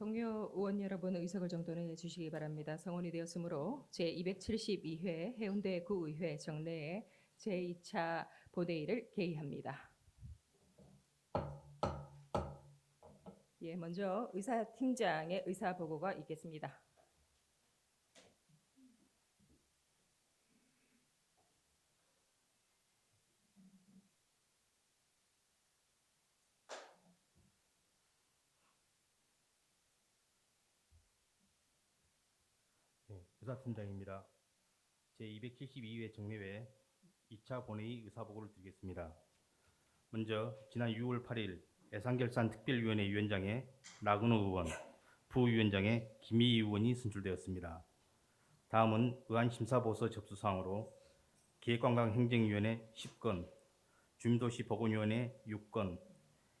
동료 의원 여러분 의석을 정돈해 주시기 바랍니다. 성원이 되었으므로 제272회 해운대 구의회 정례에 제2차 본회의를 개의합니다. 먼저 의사팀장의 의사보고가 있겠습니다. 의사팀장입니다. 제272회 정례회 2차 본회의 의사보고를 드리겠습니다. 먼저 지난 6월 8일 예산결산 특별위원회 위원장에 나근호 의원, 부위원장에 김희희 의원이 선출되었습니다. 다음은 의안심사보고서 접수사항으로 기획관광행정위원회 10건, 주민도시보건위원회 6건,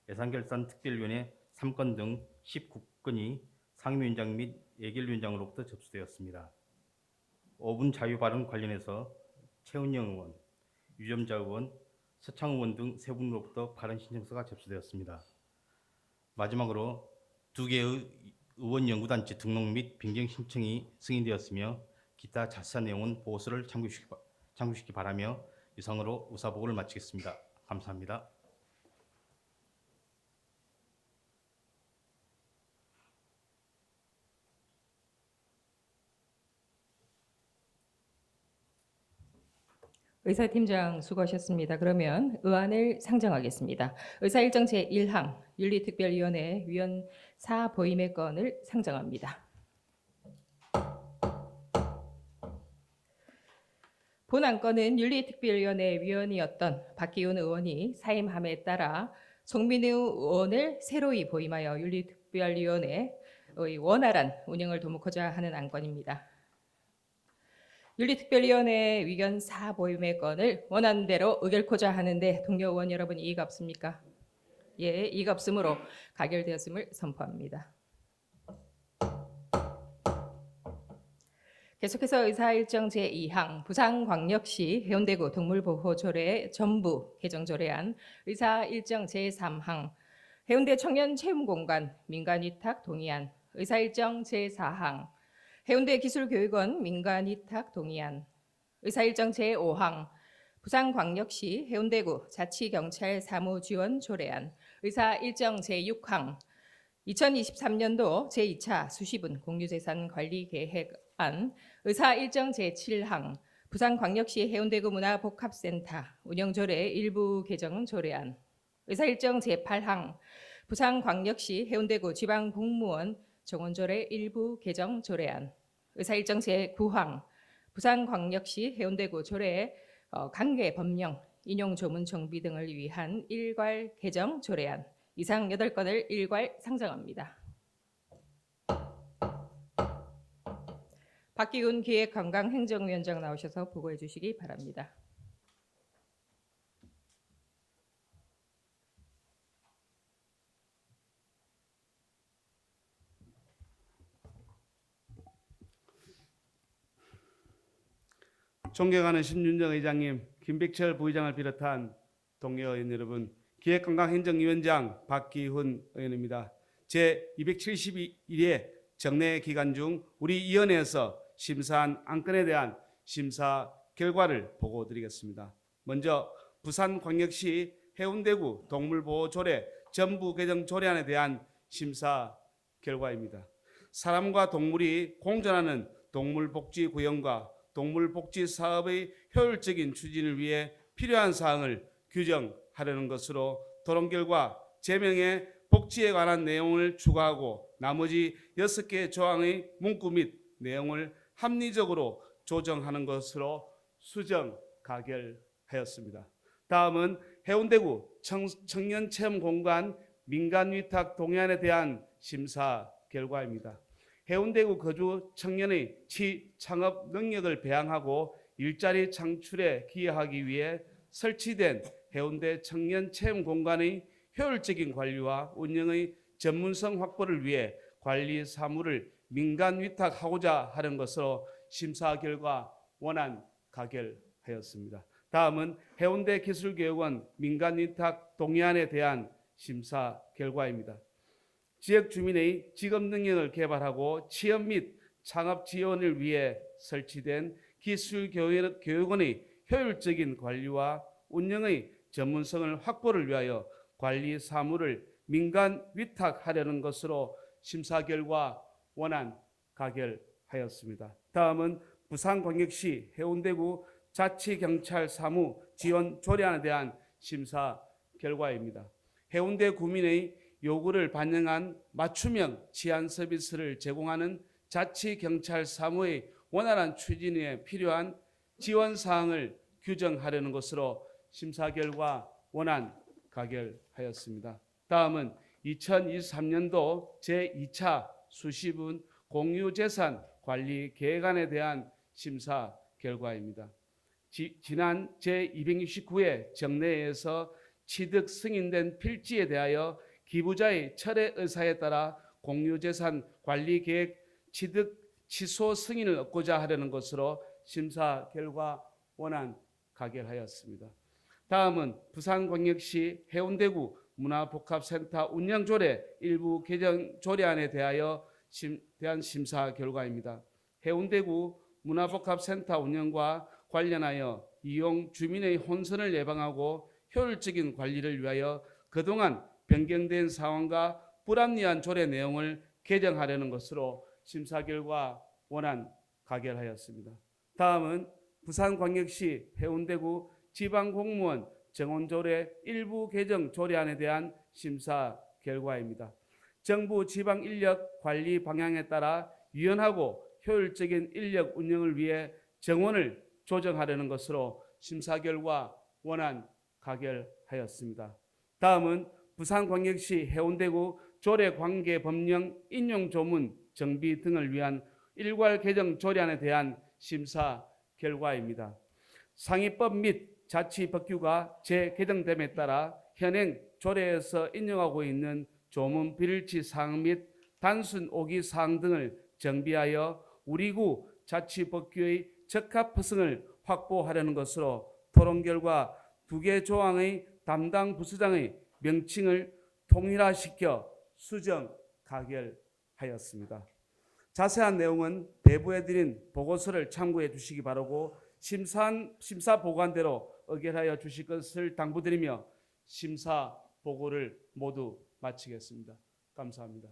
예산결산 특별위원회 3건 등 19건이 상임위원장 및 예결위원장으로부터 접수되었습니다. 5분 자유발언 관련해서 최은영 의원, 유점자 의원, 서창 의원 등 3분으로부터 발언 신청서가 접수되었습니다. 마지막으로 2개의 의원연구단체 등록 및 변경 신청이 승인되었으며 기타 자세한 내용은 보고서를 참고하시기 바라며 이상으로 의사보고를 마치겠습니다. 감사합니다. 의사팀장 수고하셨습니다. 그러면 의안을 상정하겠습니다. 의사일정 제1항 윤리특별위원회 위원 4보임의 건을 상정합니다. 본 안건은 윤리특별위원회 위원이었던 박기훈 의원이 사임함에 따라 송민우 의원을 새로이 보임하여 윤리특별위원회의 원활한 운영을 도모하고자 하는 안건입니다. 윤리특별위원회 위견 4보임의 건을 원하는 대로 의결코자 하는데 동료 의원 여러분 이의가 없습니까? 예, 이의가 없으므로 가결되었음을 선포합니다. 계속해서 의사일정 제2항 부산광역시 해운대구 동물보호조례 전부 개정조례안 의사일정 제3항 해운대 청년체험공간 민간위탁 동의안 의사일정 제4항 해운대 기술교육원 민간위탁 동의안 의사일정 제5항 부산광역시 해운대구 자치경찰 사무지원 조례안 의사일정 제6항 2023년도 제2차 수시분 공유재산 관리 계획안 의사일정 제7항 부산광역시 해운대구 문화복합센터 운영조례 일부 개정 조례안 의사일정 제8항 부산광역시 해운대구 지방공무원 정원조례 일부 개정 조례안 의사일정 제9항 부산광역시 해운대구 조례 관계 법령 인용 조문 정비 등을 위한 일괄 개정 조례안 이상 8건을 일괄 상정합니다. 박기훈 기획관광행정위원장 나오셔서 보고해 주시기 바랍니다. 존경하는 신윤정 의장님, 김백철 부의장을 비롯한 동료 의원 여러분, 기획관광행정위원장 박기훈 의원입니다. 제272회 정례 기간 중 우리 위원회에서 심사한 안건에 대한 심사 결과를 보고드리겠습니다. 먼저 부산광역시 해운대구 동물보호조례 전부 개정 조례안에 대한 심사 결과입니다. 사람과 동물이 공존하는 동물복지구역과 동물복지 사업의 효율적인 추진을 위해 필요한 사항을 규정하려는 것으로 토론 결과 제명의 복지에 관한 내용을 추가하고 나머지 6개 조항의 문구 및 내용을 합리적으로 조정하는 것으로 수정 가결하였습니다. 다음은 해운대구 청년체험공간 민간위탁 동의안에 대한 심사 결과입니다. 해운대구 거주 청년의 취창업 능력을 배양하고 일자리 창출에 기여하기 위해 설치된 해운대 청년체험공간의 효율적인 관리와 운영의 전문성 확보를 위해 관리 사무를 민간 위탁하고자 하는 것으로 심사 결과 원안 가결하였습니다. 다음은 해운대 기술교육원 민간 위탁 동의안에 대한 심사 결과입니다. 지역 주민의 직업 능력을 개발하고 취업 및 창업 지원을 위해 설치된 기술교육원의 효율적인 관리와 운영의 전문성을 확보를 위하여 관리 사무를 민간 위탁하려는 것으로 심사 결과 원안 가결하였습니다. 다음은 부산광역시 해운대구 자치경찰 사무 지원 조례안에 대한 심사 결과입니다. 해운대 구민의 요구를 반영한 맞춤형 치안 서비스를 제공하는 자치경찰 사무의 원활한 추진에 필요한 지원 사항을 규정하려는 것으로 심사 결과 원안 가결하였습니다. 다음은 2023년도 제2차 수시분 공유재산 관리 계획안에 대한 심사 결과입니다. 지난 제269회 정례에서 취득 승인된 필지에 대하여 기부자의 철회 의사에 따라 공유재산 관리 계획 취득 취소 승인을 얻고자 하려는 것으로 심사 결과 원안 가결하였습니다. 다음은 부산광역시 해운대구 문화복합센터 운영조례 일부 개정 조례안에 대한 심사 결과입니다. 해운대구 문화복합센터 운영과 관련하여 이용 주민의 혼선을 예방하고 효율적인 관리를 위하여 그동안 변경된 상황과 불합리한 조례 내용을 개정하려는 것으로 심사 결과 원안 가결하였습니다. 다음은 부산광역시 해운대구 지방공무원 정원조례 일부 개정 조례안에 대한 심사 결과입니다. 정부 지방 인력 관리 방향에 따라 유연하고 효율적인 인력 운영을 위해 정원을 조정하려는 것으로 심사 결과 원안 가결하였습니다. 다음은 부산광역시 해운대구 조례관계법령 인용조문 정비 등을 위한 일괄 개정 조례안에 대한 심사 결과입니다. 상위법 및 자치법규가 재개정됨에 따라 현행 조례에서 인용하고 있는 조문 불일치 사항 및 단순 오기 사항 등을 정비하여 우리구 자치법규의 적합성을 확보하려는 것으로 토론 결과 2개 조항의 담당 부서장의 명칭을 통일화시켜 수정 가결하였습니다. 자세한 내용은 배부해드린 보고서를 참고해 주시기 바라고 심사 보고안대로 의결하여 주실 것을 당부드리며 심사 보고를 모두 마치겠습니다. 감사합니다.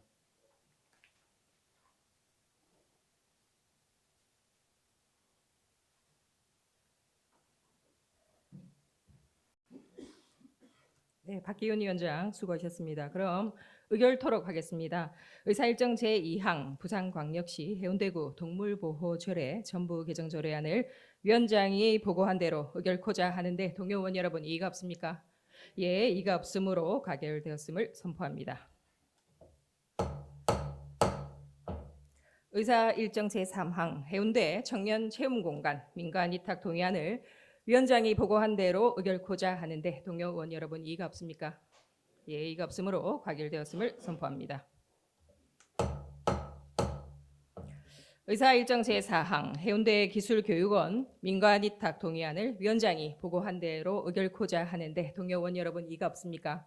네, 박기훈 위원장 수고하셨습니다. 그럼 의결토록 하겠습니다. 의사일정 제2항 부산광역시 해운대구 동물보호조례 전부 개정 조례안을 위원장이 보고한 대로 의결코자 하는데 동료 의원 여러분 이의가 없습니까? 예, 이의가 없으므로 가결되었음을 선포합니다. 의사일정 제3항 해운대 청년체험공간 민간위탁 동의안을 위원장이 보고한 대로 의결코자 하는데 동료 의원 여러분 이의가 없습니까? 예, 이의가 없으므로 가결되었음을 선포합니다. 의사일정 제4항 해운대 기술교육원 민간위탁 동의안을 위원장이 보고한 대로 의결코자 하는데 동료 의원 여러분 이의가 없습니까?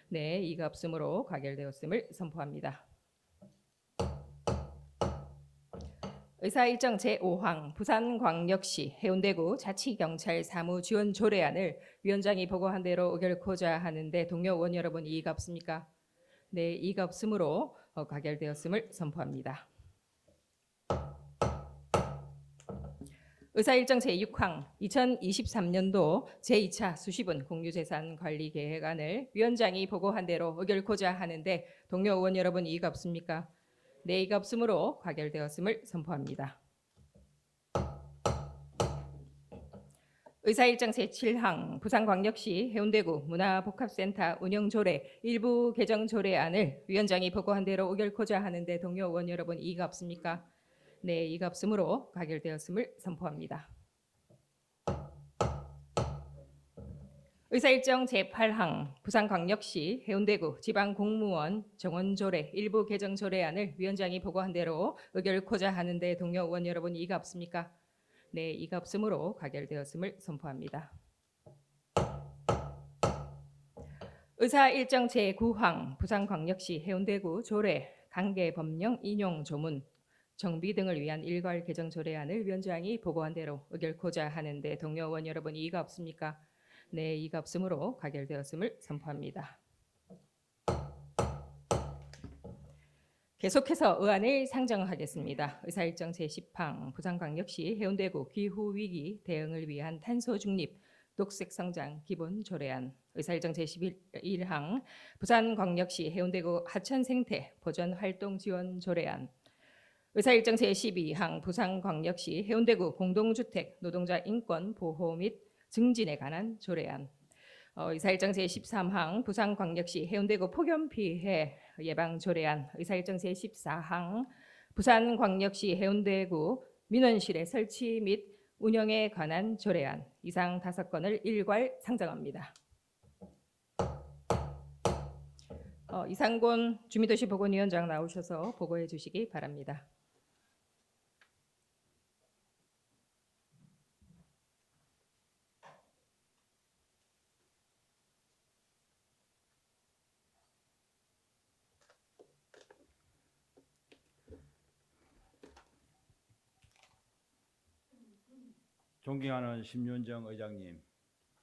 네, 이의가 없으므로 가결되었음을 선포합니다. 의사일정 제5항 부산광역시 해운대구 자치경찰 사무지원 조례안을 위원장이 보고한 대로 의결코자 하는데 동료 의원 여러분 이의가 없습니까? 네, 이의가 없으므로 가결되었음을 선포합니다. 의사일정 제6항 2023년도 제2차 수시분 공유재산관리계획안을 위원장이 보고한 대로 의결코자 하는데 동료 의원 여러분 이의가 없습니까? 네, 이의가 없으므로 가결되었음을 선포합니다. 의사일정 제7항 부산광역시 해운대구 문화복합센터 운영조례 일부 개정 조례안을 위원장이 보고한 대로 의결코자 하는데 동료 의원 여러분 이의가 없습니까? 네, 이의가 없으므로 가결되었음을 선포합니다. 의사일정 제8항 부산광역시 해운대구 지방공무원 정원조례 일부 개정 조례안을 위원장이 보고한 대로 의결코자 하는데 동료 의원 여러분 이의가 없습니까? 네, 이의가 없으므로 가결되었음을 선포합니다. 의사 일정 제9항 부산광역시 해운대구 조례 관계 법령 인용 조문 정비 등을 위한 일괄 개정 조례안을 위원장이 보고한 대로 의결코자 하는데 동료 의원 여러분 이의가 없습니까? 네, 이의가 없으므로 가결되었음을 선포합니다. 계속해서 의안을 상정하겠습니다. 의사일정 제10항 부산광역시 해운대구 기후위기 대응을 위한 탄소 중립 녹색 성장 기본 조례안, 의사일정 제11항 부산광역시 해운대구 하천 생태 보전 활동 지원 조례안, 의사일정 제12항 부산광역시 해운대구 공동주택 노동자 인권 보호 및 증진에 관한 조례안, 의사일정 제13항 부산광역시 해운대구 폭염 피해 예방 조례안, 의사일정 제14항 부산광역시 해운대구 민원실의 설치 및 운영에 관한 조례안, 이상 5건을 일괄 상정합니다. 이상곤 주민도시보건위원장 나오셔서 보고해 주시기 바랍니다. 존경하는 심윤정 의장님,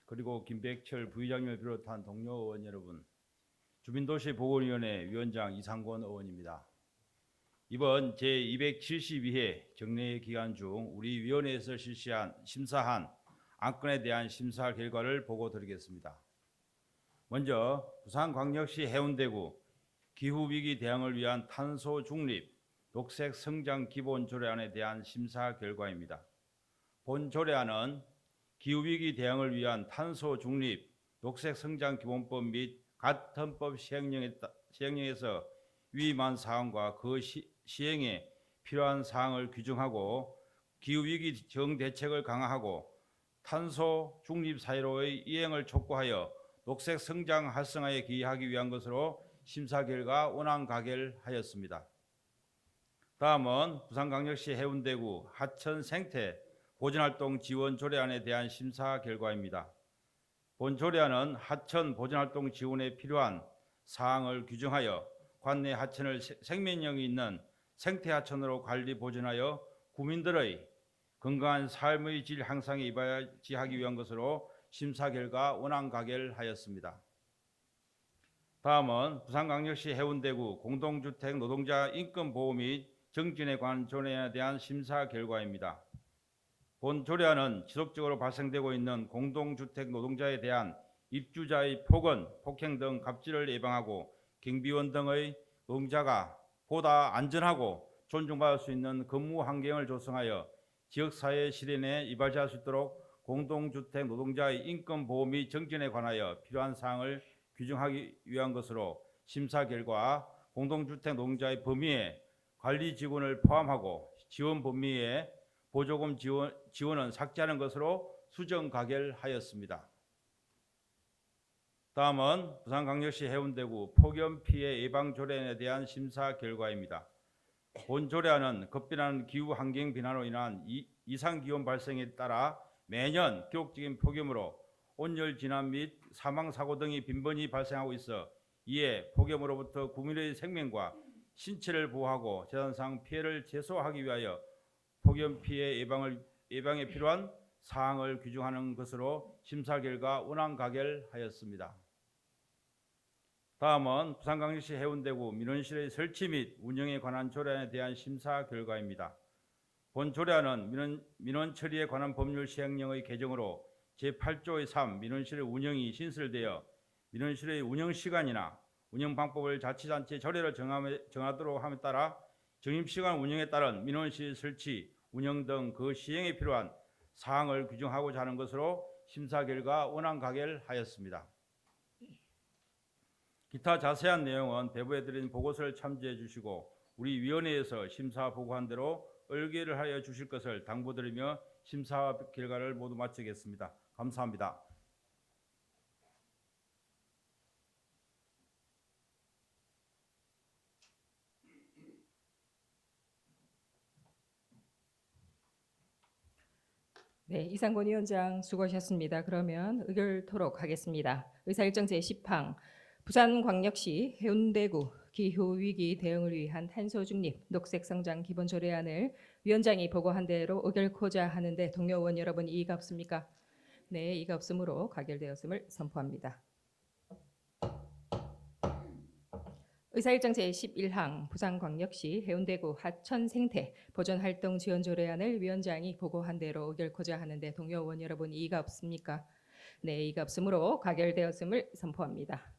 그리고 김백철 부의장님을 비롯한 동료 의원 여러분, 주민도시보건위원회 위원장 이상권 의원입니다. 이번 제272회 정례 기간 중 우리 위원회에서 심사한 안건에 대한 심사 결과를 보고드리겠습니다. 먼저 부산광역시 해운대구 기후위기 대응을 위한 탄소 중립 녹색 성장 기본 조례안에 대한 심사 결과입니다. 본 조례안은 기후위기 대응을 위한 탄소 중립 녹색 성장 기본법 및 각 헌법 시행령에서 위임한 사항과 그 시행에 필요한 사항을 규정하고 기후위기 정 대책을 강화하고 탄소 중립 사회로의 이행을 촉구하여 녹색 성장 활성화에 기여하기 위한 것으로 심사 결과 원안 가결하였습니다. 다음은 부산광역시 해운대구 하천 생태 보전활동 지원 조례안에 대한 심사 결과입니다. 본 조례안은 하천 보전활동 지원에 필요한 사항을 규정하여 관내 하천을 생명력이 있는 생태하천으로 관리 보존하여 국민들의 건강한 삶의 질 향상에 이바지하기 위한 것으로 심사 결과 원안 가결하였습니다. 다음은 부산광역시 해운대구 공동주택 노동자 인권 보호 및 정진에 관한 조례안에 대한 심사 결과입니다. 본 조례안은 지속적으로 발생되고 있는 공동주택 노동자에 대한 입주자의 폭언, 폭행 등 갑질을 예방하고 경비원 등의 노동자가 보다 안전하고 존중받을 수 있는 근무 환경을 조성하여 지역사회 실현에 이바지할 수 있도록 공동주택 노동자의 인권 보호 및 정진에 관하여 필요한 사항을 규정하기 위한 것으로 심사 결과 공동주택 노동자의 범위에 관리 직원을 포함하고 지원 범위에 보조금 지원은 삭제하는 것으로 수정 가결하였습니다. 다음은 부산광역시 해운대구 폭염 피해 예방 조례안에 대한 심사 결과입니다. 본 조례안은 급변하는 기후 환경 변화로 인한 이상 기온 발생에 따라 매년 기록적인 폭염으로 온열 진화 및 사망 사고 등이 빈번히 발생하고 있어 이에 폭염으로부터 국민의 생명과 신체를 보호하고 재난상 피해를 최소화하기 위하여 폭염 피해 예방에 필요한 사항을 규정하는 것으로 심사 결과 원안 가결하였습니다. 다음은 부산광역시 해운대구 민원실의 설치 및 운영에 관한 조례안에 대한 심사 결과입니다. 본 조례안은 민원 처리에 관한 법률 시행령의 개정으로 제8조의 3 민원실의 운영이 신설되어 민원실의 운영 시간이나 운영 방법을 자치단체 조례로 정하도록 함에 따라 적임시간 운영에 따른 민원실 설치, 운영 등 그 시행에 필요한 사항을 규정하고자 하는 것으로 심사 결과 원안 가결하였습니다. 기타 자세한 내용은 배부해 드린 보고서를 참조해 주시고 우리 위원회에서 심사 보고한 대로 의결을 하여 주실 것을 당부드리며 심사 결과를 모두 마치겠습니다. 감사합니다. 네, 이상권 위원장 수고하셨습니다. 그러면 의결토록 하겠습니다. 의사일정 제10항 부산광역시 해운대구 기후위기 대응을 위한 탄소 중립 녹색 성장 기본 조례안을 위원장이 보고한 대로 의결코자 하는데 동료 의원 여러분 이의가 없습니까? 네, 이의가 없으므로 가결되었음을 선포합니다. 의사일정 제11항 부산광역시 해운대구 하천 생태 보존활동 지원 조례안을 위원장이 보고한 대로 의결코자 하는데 동료 의원 여러분 이의가 없습니까? 네, 이의가 없으므로 가결되었음을 선포합니다.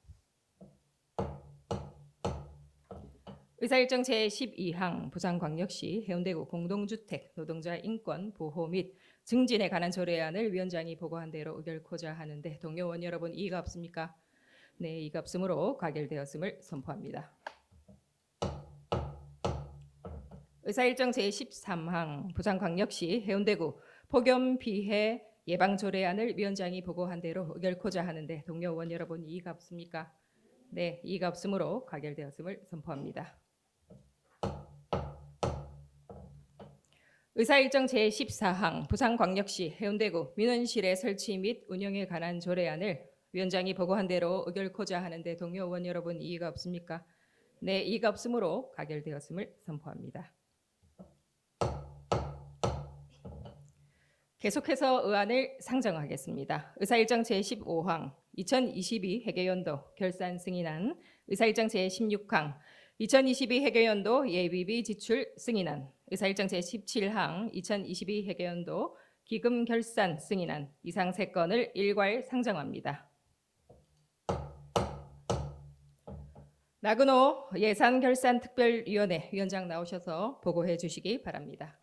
의사일정 제12항 부산광역시 해운대구 공동주택 노동자 인권 보호 및 증진에 관한 조례안을 위원장이 보고한 대로 의결코자 하는데 동료 의원 여러분 이의가 없습니까? 네, 이의가 없으므로 가결되었음을 선포합니다. 의사일정 제13항 부산광역시 해운대구 폭염 피해 예방 조례안을 위원장이 보고한 대로 의결코자 하는데 동료 의원 여러분 이의가 없습니까? 네, 이의가 없으므로 가결되었음을 선포합니다. 의사일정 제14항 부산광역시 해운대구 민원실의 설치 및 운영에 관한 조례안을 위원장이 보고한 대로 의결코자 하는데 동료 의원 여러분 이의가 없습니까? 네, 이의가 없으므로 가결되었음을 선포합니다. 계속해서 의안을 상정하겠습니다. 의사일정 제15항 2022 회계연도 결산 승인안, 의사일정 제16항 2022 회계연도 예비비 지출 승인안, 의사일정 제17항 2022 회계연도 기금 결산 승인안 이상 3건을 일괄 상정합니다. 나근호 예산결산특별위원회 위원장 나오셔서 보고해 주시기 바랍니다.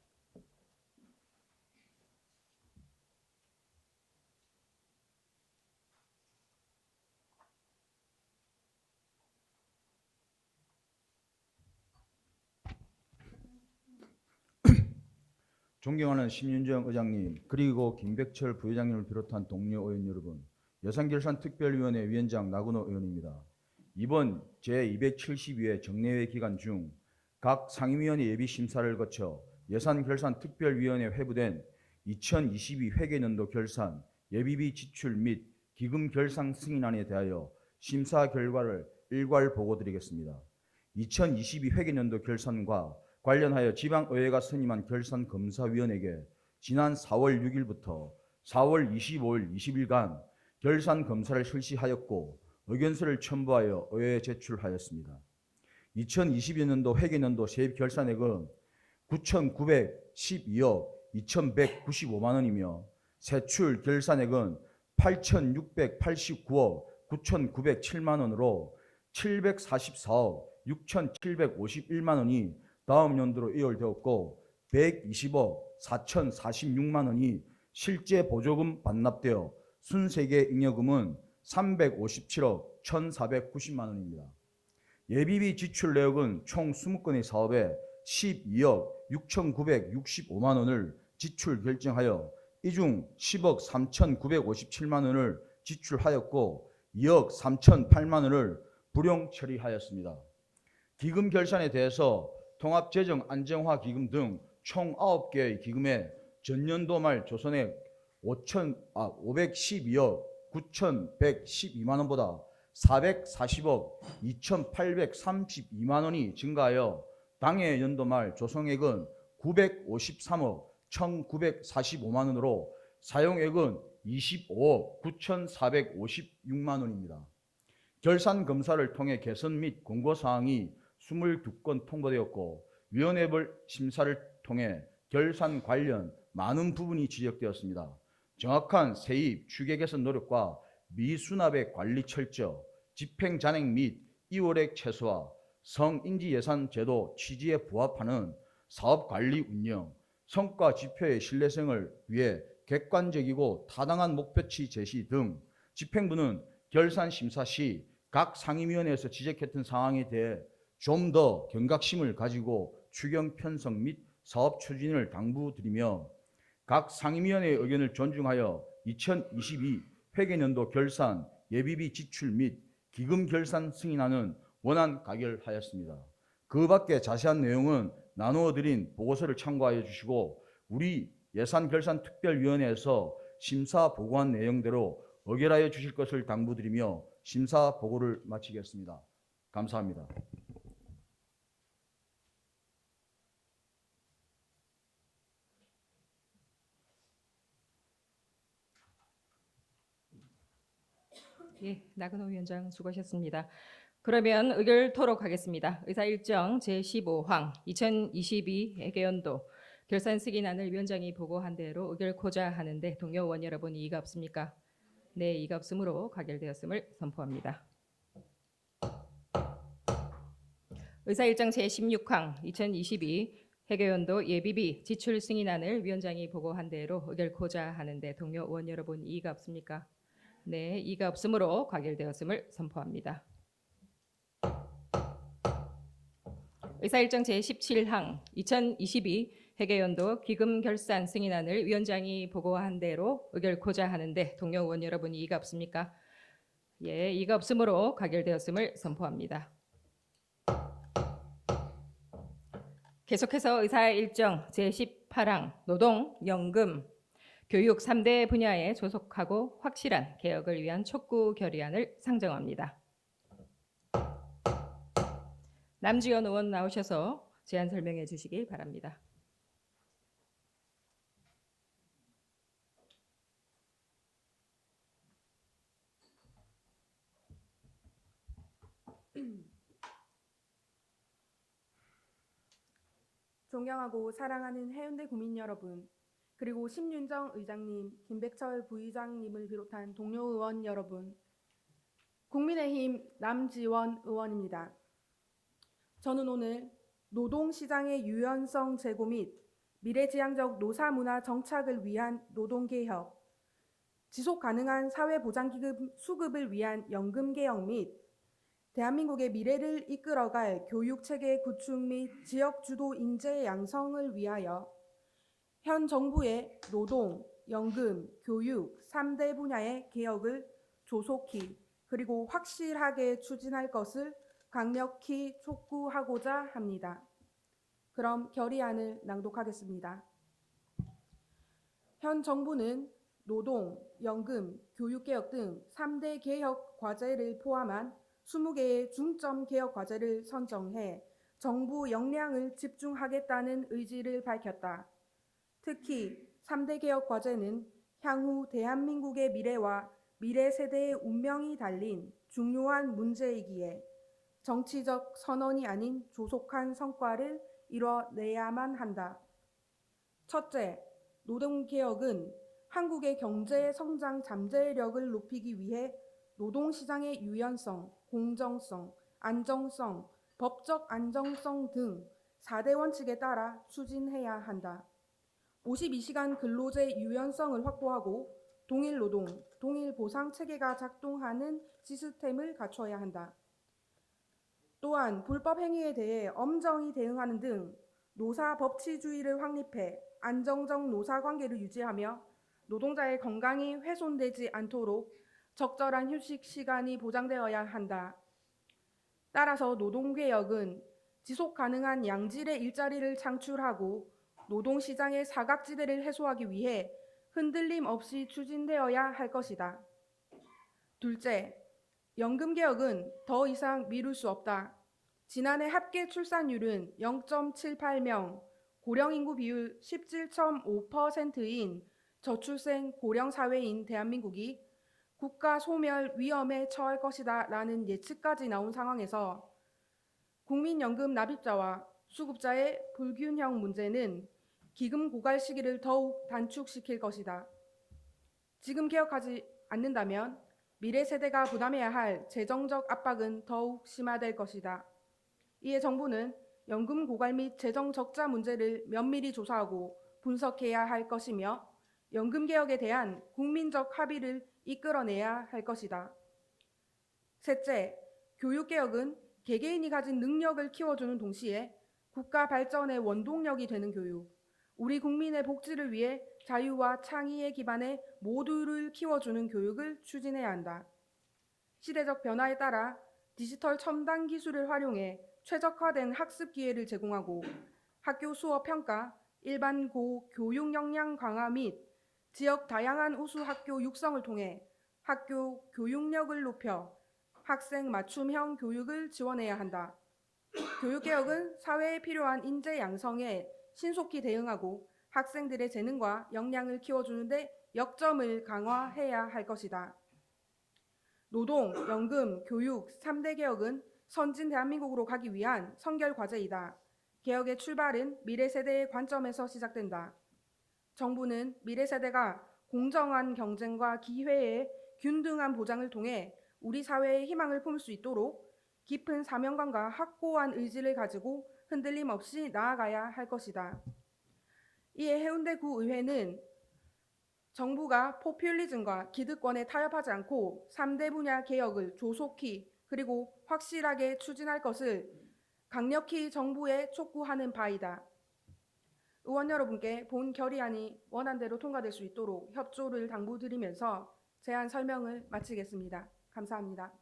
존경하는 심윤정 의장님 그리고 김백철 부회장님을 비롯한 동료 의원 여러분, 예산결산특별위원회 위원장 나근호 의원입니다. 이번 제272회 정례회 기간 중 각 상임위원회 예비심사를 거쳐 예산결산특별위원회 회부된 2022 회계연도 결산, 예비비 지출 및 기금 결산 승인안에 대하여 심사 결과를 일괄 보고드리겠습니다. 2022 회계연도 결산과 관련하여 지방의회가 선임한 결산검사위원에게 지난 4월 6일부터 4월 25일 20일간 결산검사를 실시하였고 의견서를 첨부하여 의회에 제출하였습니다. 2022년도 회계연도 세입결산액은 9,912억 2,195만 원이며 세출 결산액은 8,689억 9,907만 원으로 744억 6,751만 원이 다음 연도로 이월되었고 120억 4,046만 원이 실제 보조금 반납되어 순세계 잉여금은 357억 1,490만 원입니다. 예비비 지출 내역은 총 20건의 사업에 12억 6,965만 원을 지출 결정하여 이 중 10억 3,957만 원을 지출하였고 2억 3,008만 원을 불용 처리하였습니다. 기금 결산에 대해서 통합재정안정화기금 등 총 9개의 기금에 전년도 말 조선액 512억 9,112만 원보다 440억 2,832만 원이 증가하여 당해 연도 말 조성액은 953억 1,945만 원으로 사용액은 25억 9,456만 원입니다. 결산 검사를 통해 개선 및 권고사항이 22건 통보되었고 위원회별 심사를 통해 결산 관련 많은 부분이 지적되었습니다. 정확한 세입, 추계 개선 노력과 미수납의 관리 철저, 집행 잔액 및 이월액 최소화, 성인지 예산 제도 취지에 부합하는 사업 관리 운영, 성과 지표의 신뢰성을 위해 객관적이고 타당한 목표치 제시 등 집행부는 결산 심사 시 각 상임위원회에서 지적했던 사항에 대해 좀 더 경각심을 가지고 추경 편성 및 사업 추진을 당부드리며 각 상임위원회의 의견을 존중하여 2022 회계연도 결산, 예비비 지출 및 기금 결산 승인안은 원안 가결하였습니다. 그 밖에 자세한 내용은 나누어 드린 보고서를 참고하여 주시고 우리 예산결산특별위원회에서 심사 보고한 내용대로 의결하여 주실 것을 당부드리며 심사 보고를 마치겠습니다. 감사합니다. 예, 나근호 위원장 수고하셨습니다. 그러면 의결 토록하겠습니다. 의사일정 제15항 2022 회계연도 결산 승인안을 위원장이 보고한 대로 의결코자 하는데 동료 의원 여러분 이의가 없습니까? 네, 이의가 없으므로 가결되었음을 선포합니다. 의사일정 제16항 2022 회계연도 예비비 지출 승인안을 위원장이 보고한 대로 의결코자 하는데 동료 의원 여러분 이의가 없습니까? 네, 이의가 없으므로 가결되었음을 선포합니다. 의사일정 제17항 2022 회계연도 기금 결산 승인안을 위원장이 보고한 대로 의결코자 하는데 동료 의원 여러분 이의가 없습니까? 예, 이의가 없으므로 가결되었음을 선포합니다. 계속해서 의사일정 제18항 노동, 연금, 교육 3대 분야에 조속하고 확실한 개혁을 위한 촉구 결의안을 상정합니다. 남지원 의원 나오셔서 제안 설명해 주시기 바랍니다. 존경하고 사랑하는 해운대 구민 여러분, 그리고 심윤정 의장님, 김백철 부의장님을 비롯한 동료 의원 여러분, 국민의힘 남지원 의원입니다. 저는 오늘 노동시장의 유연성 제고 및 미래지향적 노사문화 정착을 위한 노동개혁, 지속가능한 사회보장기금 수급을 위한 연금개혁 및 대한민국의 미래를 이끌어갈 교육체계 구축 및 지역주도 인재 양성을 위하여 현 정부의 노동, 연금, 교육 3대 분야의 개혁을 조속히 그리고 확실하게 추진할 것을 강력히 촉구하고자 합니다. 그럼 결의안을 낭독하겠습니다. 현 정부는 노동, 연금, 교육개혁 등 3대 개혁 과제를 포함한 20개의 중점 개혁 과제를 선정해 정부 역량을 집중하겠다는 의지를 밝혔다. 특히 3대 개혁 과제는 향후 대한민국의 미래와 미래 세대의 운명이 달린 중요한 문제이기에 정치적 선언이 아닌 조속한 성과를 이뤄내야만 한다. 첫째, 노동개혁은 한국의 경제 성장 잠재력을 높이기 위해 노동시장의 유연성, 공정성, 안정성, 법적 안정성 등 4대 원칙에 따라 추진해야 한다. 52시간 근로제 유연성을 확보하고 동일 노동, 동일 보상 체계가 작동하는 시스템을 갖춰야 한다. 또한 불법 행위에 대해 엄정히 대응하는 등 노사 법치주의를 확립해 안정적 노사관계를 유지하며 노동자의 건강이 훼손되지 않도록 적절한 휴식 시간이 보장되어야 한다. 따라서 노동개혁은 지속가능한 양질의 일자리를 창출하고 노동시장의 사각지대를 해소하기 위해 흔들림 없이 추진되어야 할 것이다. 둘째, 연금개혁은 더 이상 미룰 수 없다. 지난해 합계 출산율은 0.78명, 고령인구 비율 17.5%인 저출생 고령사회인 대한민국이 국가 소멸 위험에 처할 것이다 라는 예측까지 나온 상황에서 국민연금 납입자와 수급자의 불균형 문제는 기금 고갈 시기를 더욱 단축시킬 것이다. 지금 개혁하지 않는다면 미래 세대가 부담해야 할 재정적 압박은 더욱 심화될 것이다. 이에 정부는 연금 고갈 및 재정 적자 문제를 면밀히 조사하고 분석해야 할 것이며 연금 개혁에 대한 국민적 합의를 이끌어내야 할 것이다. 셋째, 교육 개혁은 개개인이 가진 능력을 키워주는 동시에 국가 발전의 원동력이 되는 교육, 우리 국민의 복지를 위해 자유와 창의에 기반해 모두를 키워주는 교육을 추진해야 한다. 시대적 변화에 따라 디지털 첨단 기술을 활용해 최적화된 학습 기회를 제공하고 학교 수업 평가, 일반 고 교육 역량 강화 및 지역 다양한 우수 학교 육성을 통해 학교 교육력을 높여 학생 맞춤형 교육을 지원해야 한다. 교육개혁은 사회에 필요한 인재 양성에 신속히 대응하고 학생들의 재능과 역량을 키워주는데 역점을 강화해야 할 것이다. 노동, 연금, 교육 3대 개혁은 선진 대한민국으로 가기 위한 선결 과제이다. 개혁의 출발은 미래 세대의 관점에서 시작된다. 정부는 미래 세대가 공정한 경쟁과 기회의 균등한 보장을 통해 우리 사회의 희망을 품을 수 있도록 깊은 사명감과 확고한 의지를 가지고 흔들림 없이 나아가야 할 것이다. 이에 해운대구 의회는 정부가 포퓰리즘과 기득권에 타협하지 않고 3대 분야 개혁을 조속히 그리고 확실하게 추진할 것을 강력히 정부에 촉구하는 바이다. 의원 여러분께 본 결의안이 원안대로 통과될 수 있도록 협조를 당부드리면서 제안 설명을 마치겠습니다. 감사합니다.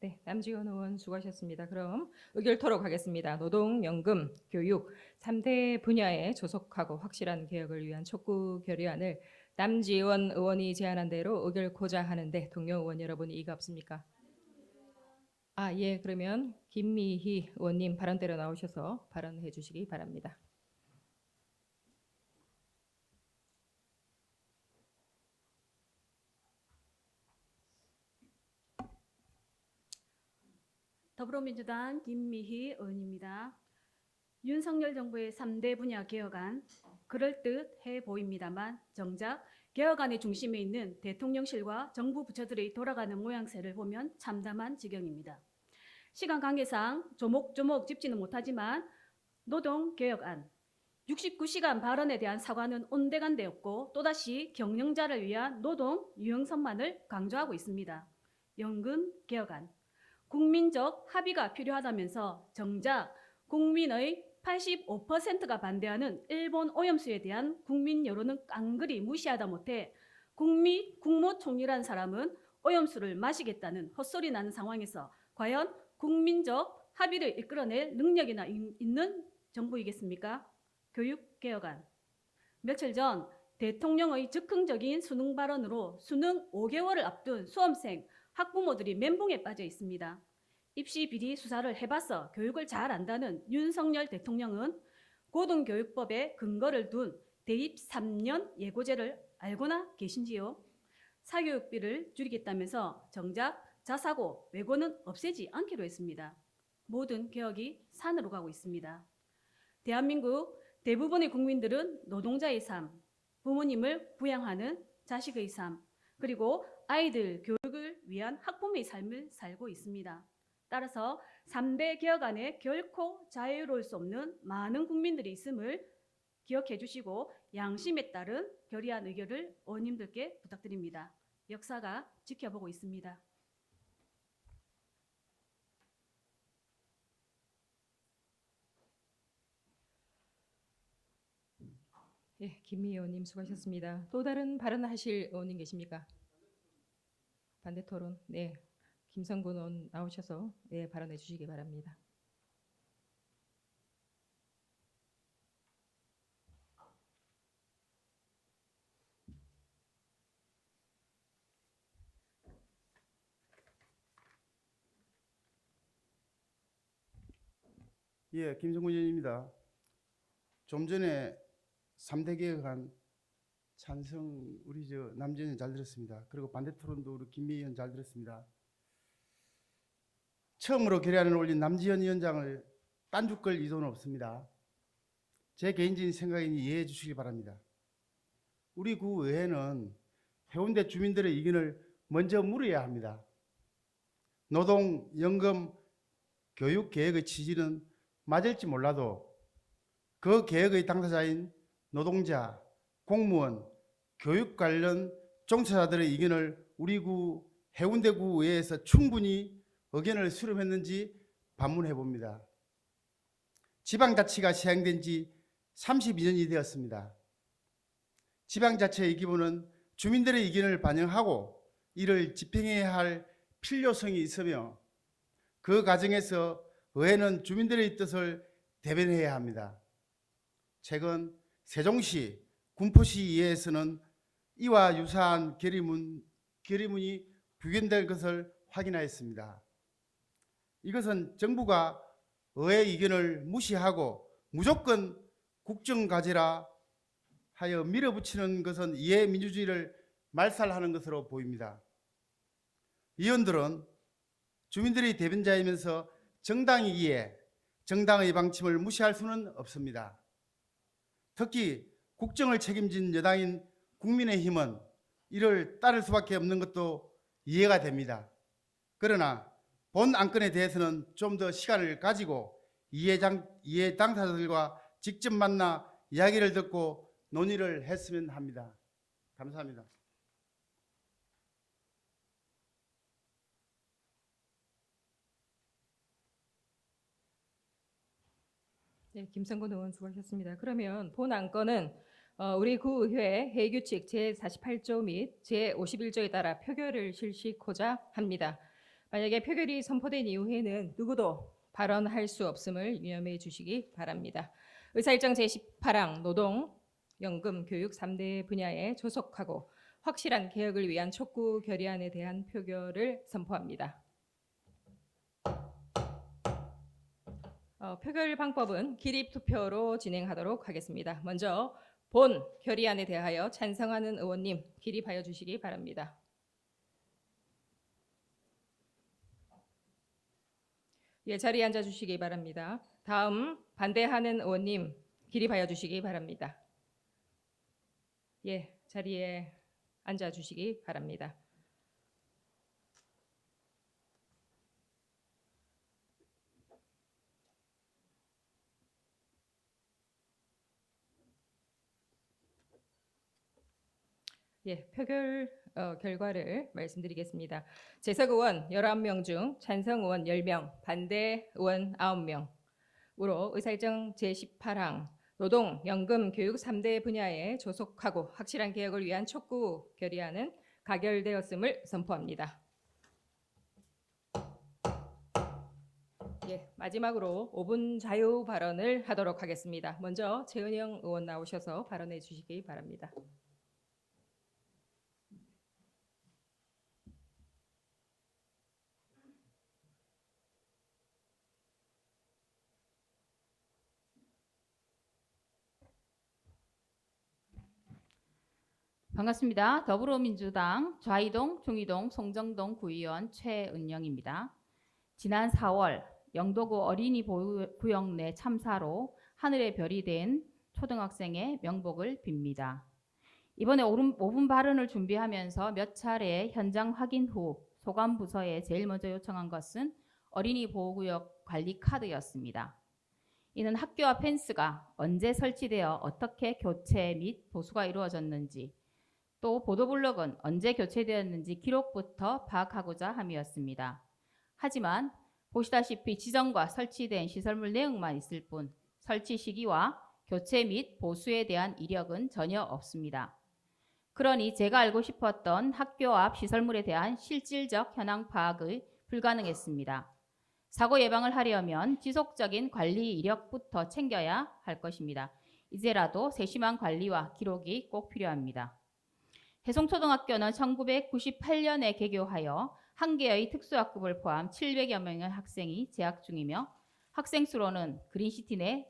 네, 남지원 의원 수고하셨습니다. 그럼 의결토록 하겠습니다. 노동, 연금, 교육 3대 분야에 조속하고 확실한 개혁을 위한 촉구 결의안을 남지원 의원이 제안한 대로 의결코자 하는데 동료 의원 여러분이 이가 없습니까? 예, 그러면 김미희 의원님 발언대로 나오셔서 발언해 주시기 바랍니다. 더불어민주당 김미희 의원입니다. 윤석열 정부의 3대 분야 개혁안 그럴듯해 보입니다만 정작 개혁안의 중심에 있는 대통령실과 정부 부처들의 돌아가는 모양새를 보면 참담한 지경입니다. 시간 관계상 조목조목 짚지는 못하지만 노동개혁안 69시간 발언에 대한 사과는 온데간데없고 또다시 경영자를 위한 노동 유형선만을 강조하고 있습니다. 연금개혁안 국민적 합의가 필요하다면서 정작 국민의 85%가 반대하는 일본 오염수에 대한 국민 여론은 깡그리 무시하다 못해 국무총리란 사람은 오염수를 마시겠다는 헛소리 나는 상황에서 과연 국민적 합의를 이끌어낼 능력이나 있는 정부이겠습니까? 교육개혁안 며칠 전 대통령의 즉흥적인 수능 발언으로 수능 5개월을 앞둔 수험생, 학부모들이 멘붕에 빠져 있습니다. 입시 비리 수사를 해봐서 교육을 잘 안다는 윤석열 대통령은 고등교육법에 근거를 둔 대입 3년 예고제를 알고나 계신지요? 사교육비를 줄이겠다면서 정작 자사고, 외고는 없애지 않기로 했습니다. 모든 개혁이 산으로 가고 있습니다. 대한민국 대부분의 국민들은 노동자의 삶, 부모님을 부양하는 자식의 삶, 그리고 아이들 교육을 위한 학부모의 삶을 살고 있습니다. 따라서 3대 개혁안에 결코 자유로울 수 없는 많은 국민들이 있음을 기억해 주시고 양심에 따른 결의안 의결을 의원님들께 부탁드립니다. 역사가 지켜보고 있습니다. 예, 김미희 의원님 수고하셨습니다. 또 다른 발언하실 의원님 계십니까? 반대 토론. 네, 김성근 의원 나오셔서 발언해 주시기 바랍니다. 예, 김성근 의원입니다. 좀 전에 3대 개혁안 찬성 우리 남지원 의원 잘 들었습니다. 그리고 반대 토론도 우리 김미희 의원 잘 들었습니다. 처음으로 결의안을 올린 남지원 위원장을 딴죽걸 의도는 없습니다. 제 개인적인 생각이니 이해해 주시기 바랍니다. 우리 구 의회는 해운대 주민들의 의견을 먼저 물어야 합니다. 노동, 연금, 교육 개혁의 취지는 맞을지 몰라도 그 개혁의 당사자인 노동자, 공무원, 교육 관련 종사자들의 의견을 우리 구 해운대구 의회에서 충분히 의견을 수렴했는지 반문해 봅니다. 지방자치가 시행된 지 32년이 되었습니다. 지방자치의 기본은 주민들의 의견을 반영하고 이를 집행해야 할 필요성이 있으며 그 과정에서 의회는 주민들의 뜻을 대변해야 합니다. 최근 세종시, 군포시 이해에서는 이와 유사한 결의문이 부견될 것을 확인하였습니다. 이것은 정부가 의회 의견을 무시하고 무조건 국정과제라 하여 밀어붙이는 것은 이해 민주주의를 말살하는 것으로 보입니다. 의원들은 주민들의 대변자이면서 정당이기에 정당의 방침을 무시할 수는 없습니다. 특히 국정을 책임진 여당인 국민의힘은 이를 따를 수밖에 없는 것도 이해가 됩니다. 그러나 본 안건에 대해서는 좀 더 시간을 가지고 이해 당사자들과 직접 만나 이야기를 듣고 논의를 했으면 합니다. 감사합니다. 네, 김성근 의원 수고하셨습니다. 그러면 본 안건은 우리 구의회 회의규칙 제48조 및 제51조에 따라 표결을 실시하고자 합니다. 만약에 표결이 선포된 이후에는 누구도 발언할 수 없음을 유념해 주시기 바랍니다. 의사일정 제18항 노동, 연금, 교육 3대 분야에 조속하고 확실한 개혁을 위한 촉구 결의안에 대한 표결을 선포합니다. 표결 방법은 기립 투표로 진행하도록 하겠습니다. 먼저 본 결의안에 대하여 찬성하는 의원님 기립하여 주시기 바랍니다. 예, 자리에 앉아 주시기 바랍니다. 다음 반대하는 의원님 기립하여 주시기 바랍니다. 예, 자리에 앉아 주시기 바랍니다. 예, 표결 결과를 말씀드리겠습니다. 재석 의원 11명 중 찬성 의원 10명, 반대 의원 9명으로 의사일정 제18항 노동, 연금, 교육 3대 분야에 조속하고 확실한 개혁을 위한 촉구 결의안은 가결되었음을 선포합니다. 예, 마지막으로 5분 자유 발언을 하도록 하겠습니다. 먼저 최은영 의원 나오셔서 발언해 주시기 바랍니다. 반갑습니다. 더불어민주당 좌이동, 중이동, 송정동 구의원 최은영입니다. 지난 4월 영도구 어린이 보호구역 내 참사로 하늘의 별이 된 초등학생의 명복을 빕니다. 이번에 5분 발언을 준비하면서 몇 차례 현장 확인 후 소관부서에 제일 먼저 요청한 것은 어린이 보호구역 관리 카드였습니다. 이는 학교와 펜스가 언제 설치되어 어떻게 교체 및 보수가 이루어졌는지, 또 보도블록은 언제 교체되었는지 기록부터 파악하고자 함이었습니다. 하지만 보시다시피 지정과 설치된 시설물 내용만 있을 뿐 설치 시기와 교체 및 보수에 대한 이력은 전혀 없습니다. 그러니 제가 알고 싶었던 학교 앞 시설물에 대한 실질적 현황 파악이 불가능했습니다. 사고 예방을 하려면 지속적인 관리 이력부터 챙겨야 할 것입니다. 이제라도 세심한 관리와 기록이 꼭 필요합니다. 해송초등학교는 1998년에 개교하여 한 개의 특수학급을 포함 700여 명의 학생이 재학 중이며 학생 수로는 그린시티 내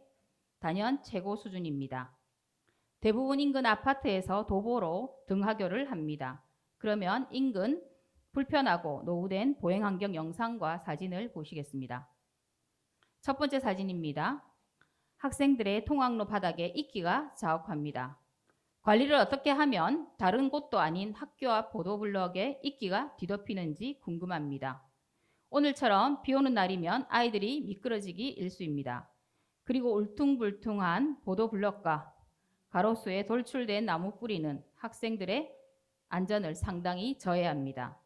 단연 최고 수준입니다. 대부분 인근 아파트에서 도보로 등하교를 합니다. 그러면 인근 불편하고 노후된 보행환경 영상과 사진을 보시겠습니다. 첫 번째 사진입니다. 학생들의 통학로 바닥에 이끼가 자욱합니다. 관리를 어떻게 하면 다른 곳도 아닌 학교 앞 보도블럭에 이끼가 뒤덮이는지 궁금합니다. 오늘처럼 비 오는 날이면 아이들이 미끄러지기 일쑤입니다. 그리고 울퉁불퉁한 보도블럭과 가로수에 돌출된 나무 뿌리는 학생들의 안전을 상당히 저해합니다.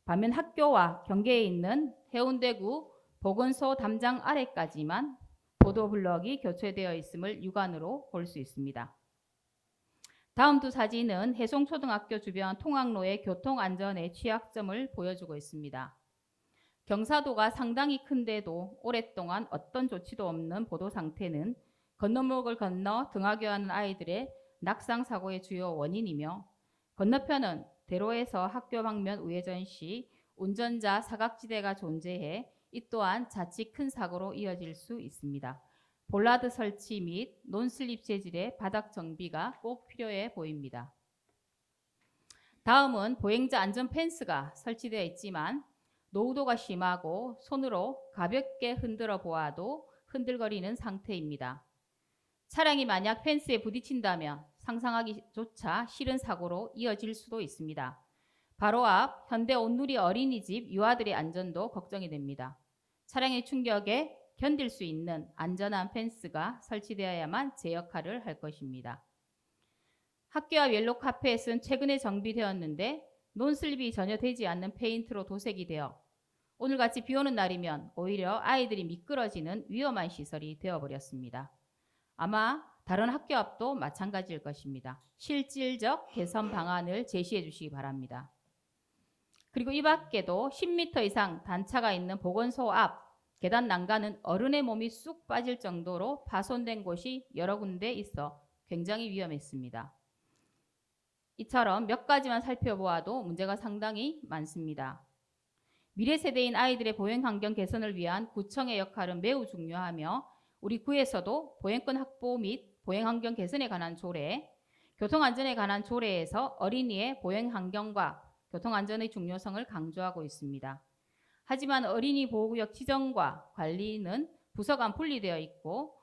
반면 학교와 경계에 있는 해운대구 보건소 담장 아래까지만 보도블럭이 교체되어 있음을 육안으로 볼 수 있습니다. 다음 두 사진은 해송초등학교 주변 통학로의 교통안전의 취약점을 보여주고 있습니다. 경사도가 상당히 큰데도 오랫동안 어떤 조치도 없는 보도 상태는 건너목을 건너 등하교하는 아이들의 낙상 사고의 주요 원인이며, 건너편은 대로에서 학교 방면 우회전 시 운전자 사각지대가 존재해 이 또한 자칫 큰 사고로 이어질 수 있습니다. 볼라드 설치 및 논슬립 재질의 바닥 정비가 꼭 필요해 보입니다. 다음은 보행자 안전 펜스가 설치되어 있지만 노후도가 심하고 손으로 가볍게 흔들어 보아도 흔들거리는 상태입니다. 차량이 만약 펜스에 부딪힌다면 상상하기조차 싫은 사고로 이어질 수도 있습니다. 바로 앞 현대 온누리 어린이집 유아들의 안전도 걱정이 됩니다. 차량의 충격에 견딜 수 있는 안전한 펜스가 설치되어야만 제 역할을 할 것입니다. 학교 앞 옐로 카펫은 최근에 정비되었는데 논슬립이 전혀 되지 않는 페인트로 도색이 되어 오늘같이 비 오는 날이면 오히려 아이들이 미끄러지는 위험한 시설이 되어버렸습니다. 아마 다른 학교 앞도 마찬가지일 것입니다. 실질적 개선 방안을 제시해 주시기 바랍니다. 그리고 이 밖에도 10m 이상 단차가 있는 보건소 앞 계단 난간은 어른의 몸이 쑥 빠질 정도로 파손된 곳이 여러 군데 있어 굉장히 위험했습니다. 이처럼 몇 가지만 살펴보아도 문제가 상당히 많습니다. 미래 세대인 아이들의 보행 환경 개선을 위한 구청의 역할은 매우 중요하며 우리 구에서도 보행권 확보 및 보행 환경 개선에 관한 조례, 교통안전에 관한 조례에서 어린이의 보행 환경과 교통안전의 중요성을 강조하고 있습니다. 하지만 어린이 보호구역 지정과 관리는 부서 간 분리되어 있고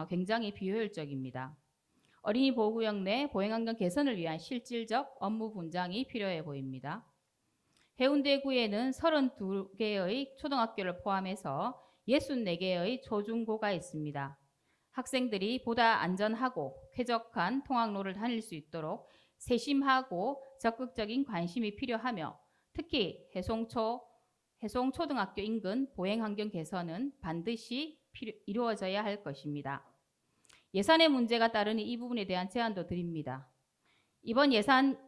굉장히 비효율적입니다. 어린이 보호구역 내 보행환경 개선을 위한 실질적 업무 분장이 필요해 보입니다. 해운대구에는 32개의 초등학교를 포함해서 64개의 초중고가 있습니다. 학생들이 보다 안전하고 쾌적한 통학로를 다닐 수 있도록 세심하고 적극적인 관심이 필요하며 특히 해송초등학교 인근 보행환경 개선은 반드시 이루어져야 할 것입니다. 예산의 문제가 따르니 이 부분에 대한 제안도 드립니다. 이번 결산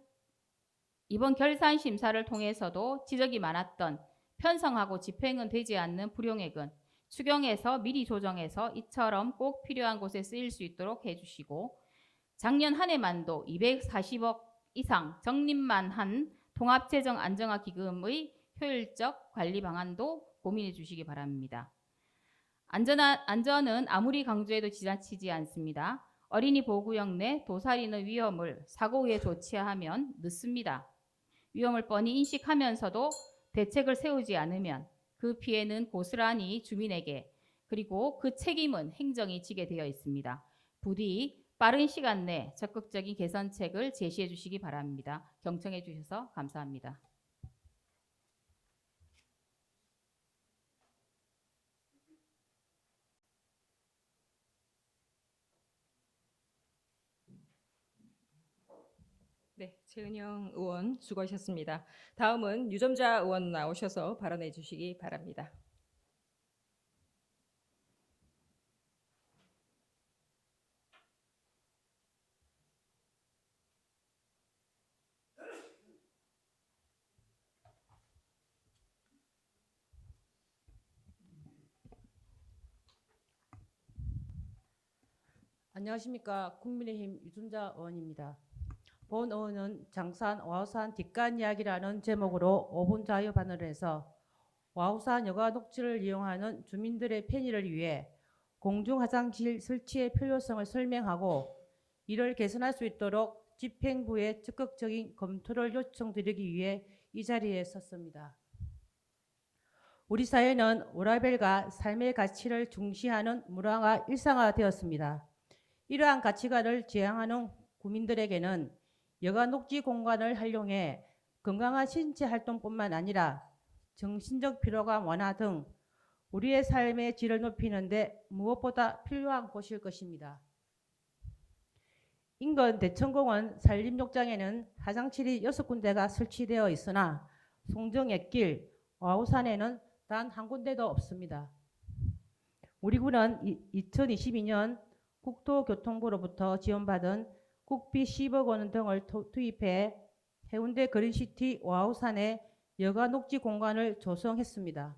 심사를 통해서도 지적이 많았던 편성하고 집행은 되지 않는 불용액은 추경에서 미리 조정해서 이처럼 꼭 필요한 곳에 쓰일 수 있도록 해주시고 작년 한 해만도 240억 이상 적립만 한 통합재정 안정화 기금의 효율적 관리 방안도 고민해 주시기 바랍니다. 안전은 아무리 강조해도 지나치지 않습니다. 어린이 보호구역 내 도사리는 위험을 사고 후에 조치하면 늦습니다. 위험을 뻔히 인식하면서도 대책을 세우지 않으면 그 피해는 고스란히 주민에게 그리고 그 책임은 행정이 지게 되어 있습니다. 부디 빠른 시간 내 적극적인 개선책을 제시해 주시기 바랍니다. 경청해 주셔서 감사합니다. 네, 최은영 의원 수고하셨습니다. 다음은 유점자 의원 나오셔서 발언해 주시기 바랍니다. 안녕하십니까. 국민의힘 유준자 의원입니다. 본 의원은 장산 와우산 뒷간 이야기라는 제목으로 5분 자유 발언을 해서 와우산 여가 녹지를 이용하는 주민들의 편의를 위해 공중 화장실 설치의 필요성을 설명하고 이를 개선할 수 있도록 집행부에 적극적인 검토를 요청드리기 위해 이 자리에 섰습니다. 우리 사회는 워라밸과 삶의 가치를 중시하는 문화가 일상화되었습니다. 이러한 가치관을 지향하는 국민들에게는 여가 녹지 공간을 활용해 건강한 신체 활동뿐만 아니라 정신적 피로감 완화 등 우리의 삶의 질을 높이는 데 무엇보다 필요한 곳일 것입니다. 인근 대천공원 산림욕장에는 화장실이 6군데가 설치되어 있으나 송정액길, 와우산에는 단 한 군데도 없습니다. 우리 구는 2022년 국토교통부로부터 지원받은 국비 10억 원 등을 투입해 해운대 그린시티 와우산에 여가 녹지 공간을 조성했습니다.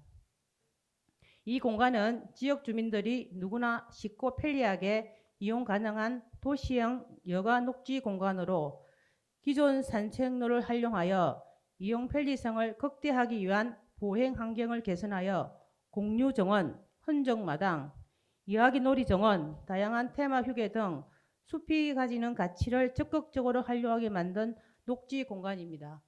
이 공간은 지역 주민들이 누구나 쉽고 편리하게 이용 가능한 도시형 여가 녹지 공간으로 기존 산책로를 활용하여 이용 편리성을 극대화하기 위한 보행 환경을 개선하여 공유 정원, 흔적 마당, 이야기 놀이 정원, 다양한 테마 휴게 등 숲이 가지는 가치를 적극적으로 활용하게 만든 녹지 공간입니다.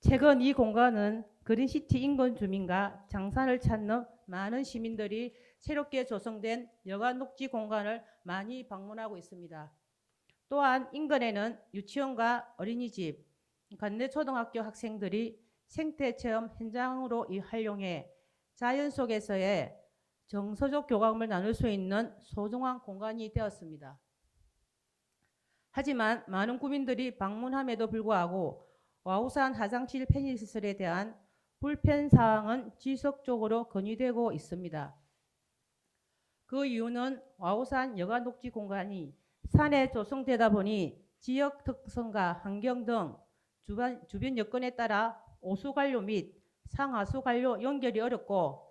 최근 이 공간은 그린시티 인근 주민과 장산을 찾는 많은 시민들이 새롭게 조성된 여가 녹지 공간을 많이 방문하고 있습니다. 또한 인근에는 유치원과 어린이집, 관내 초등학교 학생들이 생태체험 현장으로 활용해 자연 속에서의 정서적 교감을 나눌 수 있는 소중한 공간이 되었습니다. 하지만 많은 구민들이 방문함에도 불구하고 와우산 화장실 편의시설에 대한 불편사항은 지속적으로 건의되고 있습니다. 그 이유는 와우산 여가 녹지 공간이 산에 조성되다 보니 지역 특성과 환경 등 주변 여건에 따라 오수관료 및 상하수관료 연결이 어렵고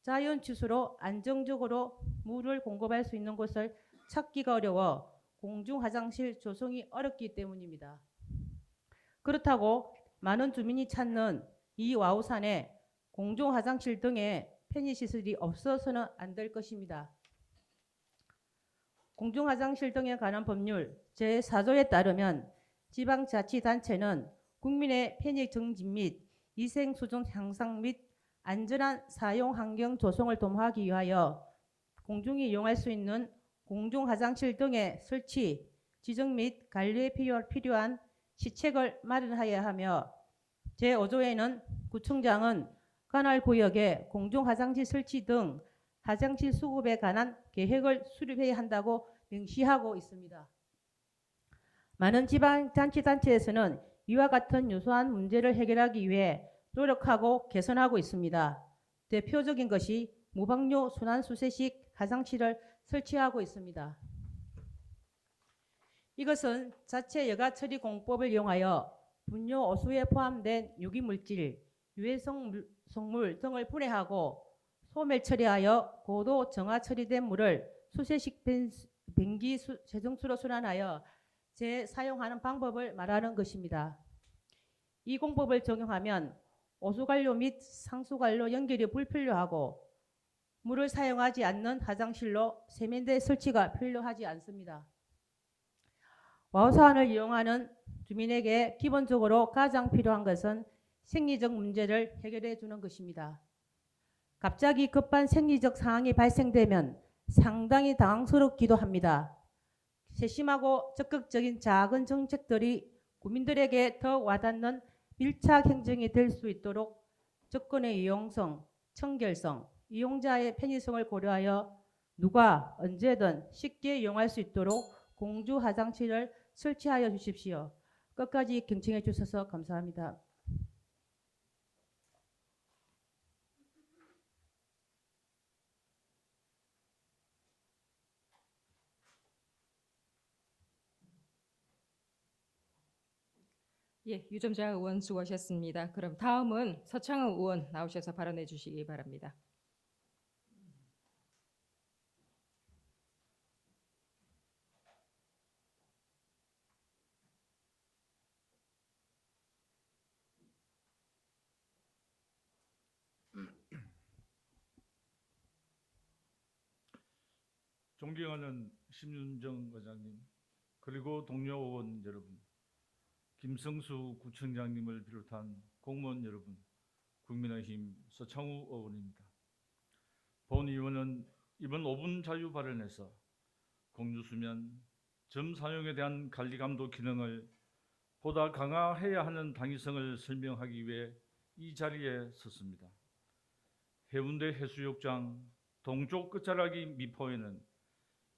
자연 치수로 안정적으로 물을 공급할 수 있는 곳을 찾기가 어려워 공중 화장실 조성이 어렵기 때문입니다. 그렇다고 많은 주민이 찾는 이 와우산에 공중 화장실 등의 편의시설이 없어서는 안 될 것입니다. 공중 화장실 등에 관한 법률 제4조에 따르면 지방자치단체는 국민의 편의 증진 및 위생수준 향상 및 안전한 사용 환경 조성을 도모하기 위하여 공중이 이용할 수 있는 공중 화장실 등의 설치, 지정 및 관리에 필요한 시책을 마련하여야 하며 제5조에는 구청장은 관할 구역에 공중 화장실 설치 등 화장실 수급에 관한 계획을 수립해야 한다고 명시하고 있습니다. 많은 지방자치단체에서는 이와 같은 유사한 문제를 해결하기 위해 노력하고 개선하고 있습니다. 대표적인 것이 무방류 순환수세식 화장실을 설치하고 있습니다. 이것은 자체 여가처리공법을 이용하여 분뇨 오수에 포함된 유기물질, 유해성 성물 등을 분해하고 소멸 처리하여 고도 정화 처리된 물을 수세식 변기 세정수로 순환하여 재사용하는 방법을 말하는 것입니다. 이 공법을 적용하면 오수관료 및 상수관료 연결이 불필요하고 물을 사용하지 않는 화장실로 세면대 설치가 필요하지 않습니다. 와우산을 이용하는 주민에게 기본적으로 가장 필요한 것은 생리적 문제를 해결해 주는 것입니다. 갑자기 급한 생리적 상황이 발생되면 상당히 당황스럽기도 합니다. 세심하고 적극적인 작은 정책들이 국민들에게 더 와닿는 밀착 행정이 될 수 있도록 접근의 유용성, 청결성, 이용자의 편의성을 고려하여 누가 언제든 쉽게 이용할 수 있도록 공주 화장실을 설치하여 주십시오. 끝까지 경청해 주셔서 감사합니다. 예, 유점자 의원 수고하셨습니다. 그럼 다음은 서창호 의원 나오셔서 발언해 주시기 바랍니다. 존경하는 심윤정 의장님, 그리고 동료 의원 여러분, 김성수 구청장님을 비롯한 공무원 여러분, 국민의힘 서창우 의원입니다. 본 의원은 이번 5분 자유 발언에서 공유수면 점 사용에 대한 관리 감독 기능을 보다 강화해야 하는 당위성을 설명하기 위해 이 자리에 섰습니다. 해운대 해수욕장 동쪽 끝자락이 미포에는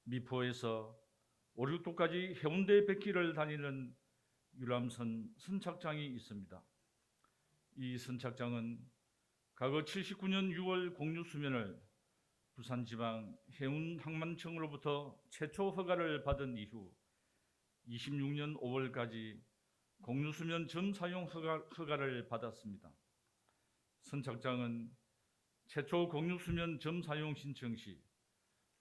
미포에서 5, 6도까지 해운대 백길을 다니는 유람선 선착장이 있습니다. 이 선착장은 과거 79년 6월 공유수면을 부산지방 해운항만청으로부터 최초 허가를 받은 이후 26년 5월까지 공유수면 점 사용 허가를 받았습니다. 선착장은 최초 공유수면 점 사용 신청 시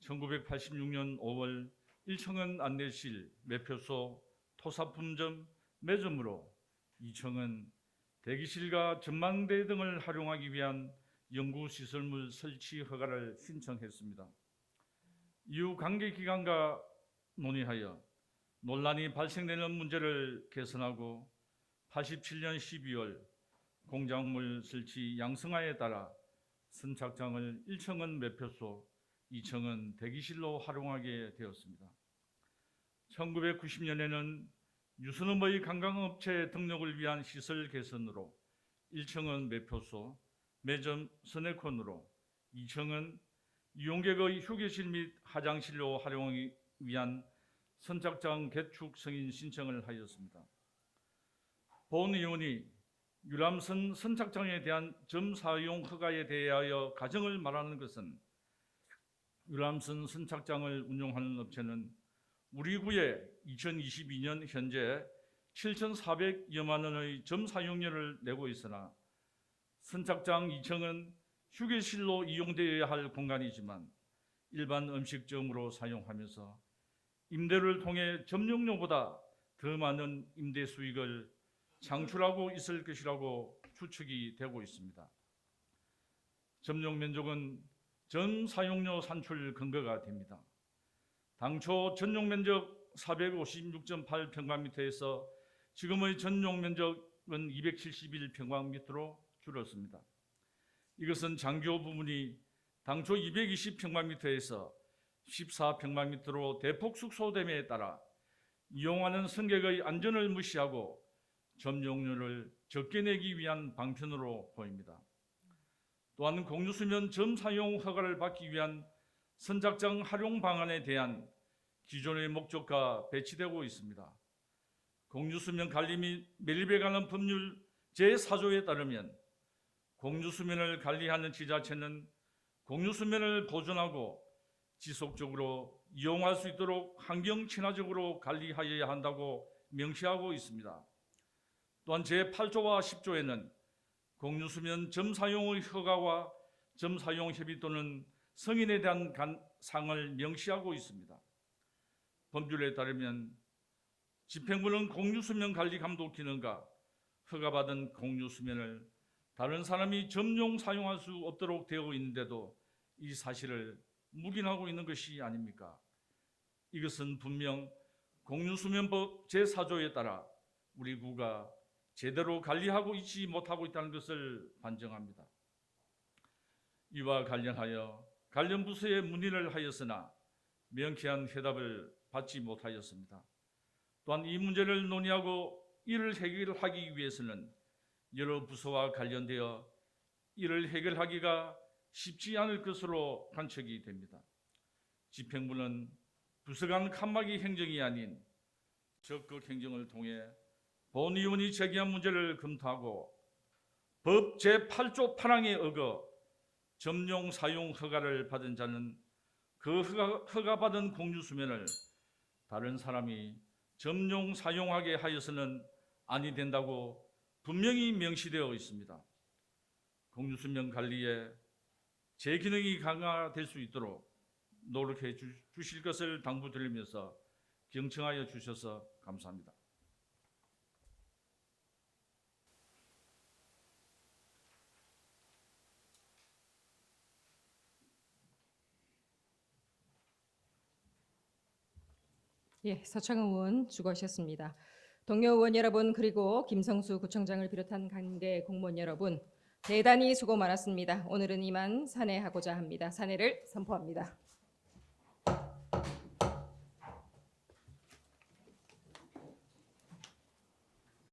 1986년 5월 1층은 안내실, 매표소, 토사품점, 매점으로 2층은 대기실과 전망대 등을 활용하기 위한 연구시설물 설치 허가를 신청했습니다. 이후 관계기관과 논의하여 논란이 발생되는 문제를 개선하고 87년 12월 공작물 설치 양성화에 따라 선착장을 1층은 매표소, 2층은 대기실로 활용하게 되었습니다. 1990년에는 유선업의 관광업체 등록을 위한 시설 개선으로 1층은 매표소, 매점 스낵콘으로 2층은 이용객의 휴게실 및 화장실로 활용하기 위한 선착장 개축 승인 신청을 하였습니다. 본 의원이 유람선 선착장에 대한 점 사용 허가에 대하여 가정을 말하는 것은 유람선 선착장을 운영하는 업체는 우리 구에 2022년 현재 7,400여만 원의 점 사용료를 내고 있으나 선착장 2층은 휴게실로 이용되어야 할 공간이지만 일반 음식점으로 사용하면서 임대를 통해 점용료보다 더 많은 임대 수익을 창출하고 있을 것이라고 추측이 되고 있습니다. 점용 면적은 점 사용료 산출 근거가 됩니다. 당초 전용 면적 456.8평방미터에서 지금의 전용 면적은 271평방미터로 줄었습니다. 이것은 장교 부분이 당초 220평방미터에서 14평방미터로 대폭 축소됨에 따라 이용하는 승객의 안전을 무시하고 점용료를 적게 내기 위한 방편으로 보입니다. 또한 공유수면 점 사용 허가를 받기 위한 선착장 활용 방안에 대한 기존의 목적과 배치되고 있습니다. 공유수면 관리 및 매립에 관한 법률 제4조에 따르면 공유수면을 관리하는 지자체는 공유수면을 보존하고 지속적으로 이용할 수 있도록 환경 친화적으로 관리하여야 한다고 명시하고 있습니다. 또한 제8조와 10조에는 공유수면 점 사용의 허가와 점 사용 협의 또는 승인에 대한 사항을 명시하고 있습니다. 법률에 따르면 집행부는 공유수면 관리 감독 기능과 허가받은 공유수면을 다른 사람이 점용 사용할 수 없도록 되어 있는데도 이 사실을 묵인하고 있는 것이 아닙니까? 이것은 분명 공유수면법 제4조에 따라 우리 구가 제대로 관리하고 있지 못하고 있다는 것을 반증합니다. 이와 관련하여 관련 부서에 문의를 하였으나 명쾌한 해답을 받지 못하였습니다. 또한 이 문제를 논의하고 이를 해결하기 위해서는 여러 부서와 관련되어 이를 해결하기가 쉽지 않을 것으로 관측이 됩니다. 집행부는 부서 간 칸막이 행정이 아닌 적극 행정을 통해 본 의원이 제기한 문제를 검토하고 법 제8조 8항에 어거 점용 사용 허가를 받은 자는 그 허가받은 공유수면을 다른 사람이 점용 사용하게 하여서는 아니 된다고 분명히 명시되어 있습니다. 공유수면 관리에 제 기능이 강화될 수 있도록 노력해 주실 것을 당부드리면서 경청하여 주셔서 감사합니다. 예, 서창은 의원 수고하셨습니다. 동료 의원 여러분 그리고 김성수 구청장을 비롯한 관계 공무원 여러분 대단히 수고 많았습니다. 오늘은 이만 산회하고자 합니다. 산회를 선포합니다.